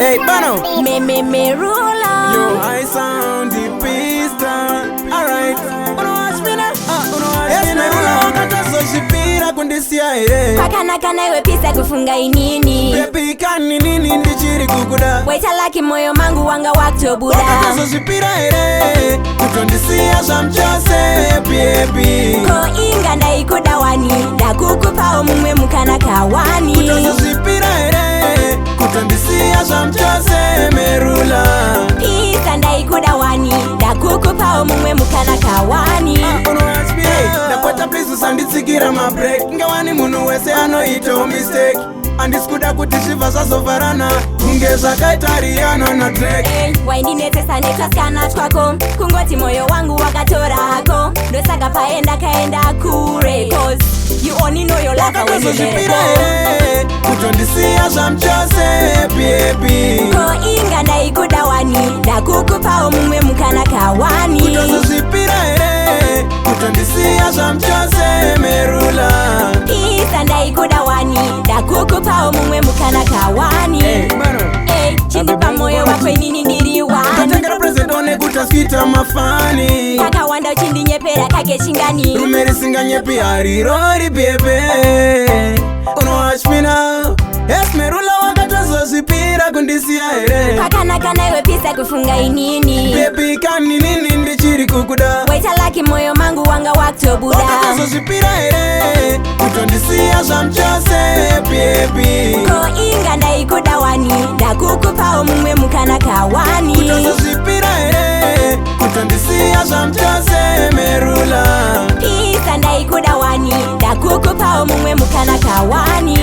Hey, Bano. Me ruler. Yo, I sound the pista. Alright. Uno watch me now. Yes, me ruler wakata so shipira kundisia ere. Pakana kana iwe pisa kufunga inini. Baby kani nini ndichiri kukuda. Waita laki moyo mangu wanga wakto buda. Wakata so shipira ere. Kutondisia shamchose baby. Ko inga nda ikuda wani. Da kukupa omumwe mukana kawani. Kutoso shipira ere. Kutondisia shamchose merula. Pisa nda ikuda wani. Da kukupa omumwe mukana kawani. Napata please usanditsikira mabreak. Ngawani munu wese anoito mistake. Andiskuda kuti shiva sazovarana. Ungeza kaitariano na track. Waindinetesa nekaskana twako. Kungoti moyo wangu wakatora hako. Dosaka paenda kaenda kure. Cause you only know your life when you let go. Kutondisia shamchose baby. Ko inga nda ikuda wani. Da kukupa omumwe mukana kawani. Kutondisia kutondisia shamchose merula. Pisa nda ikuda wani. Da kukupa omumwe mukana kawani. Chindi pa moyo wako nini ndiriwani. Katengera present one kutaskita mafani. Kaka wanda uchindi nyepera kake chingani. Rumeri singa nyepi arirori bebe. Uno watch me now. Yes, merula wakata so sipira kundisia ere. Pakana kana iwe pisa kufunga inini. Baby kani nini ndichiri kukuda. Waita laki moyo mangu wanga wakto buda. Wakata so sipira ere. Kutondisia shamchose baby. Ko inga nda ikuda wani. Da kukupa omumwe mukana kawani. Kutoso sipira ere. Kutondisia shamchose merula. Pisa nda ikuda wani. Da kukupa omumwe mukana kawani.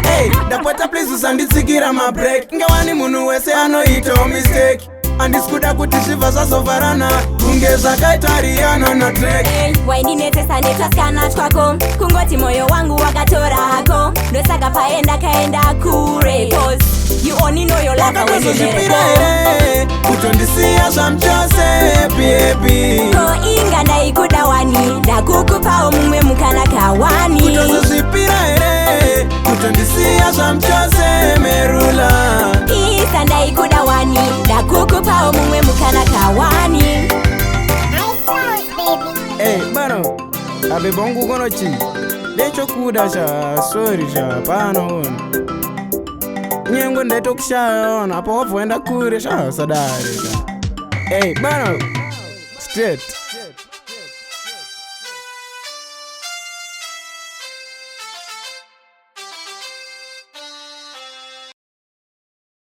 Hey, dapota please usanditsikira mabreak. Ngawani munu wese anoito mistake. Andiskuda kuti shiva sazovarana. Ungeza kaitariano na track. Waindinetesa nekaskana twako. Kungoti moyo wangu wakatora hako. Dosaka paenda kaenda kure. Cause you only know your life when you let go. Kutondisia shamchose baby. Ko inga nda ikuda wani. Da kukupa omumwe mukana kawani. Kutondisia ere. Kutondisia shamchose merula. Pisa nda ikuda wani. Da kukupa omumwe mukana kawani. Hey, Bano. Abe bongo kono chi. Lecho kuda sha, sorry sha, pano hon. Nyengo ndeto kisha ona, hapo wapo enda kure sha, sadari sha. Hey, Bano. Straight.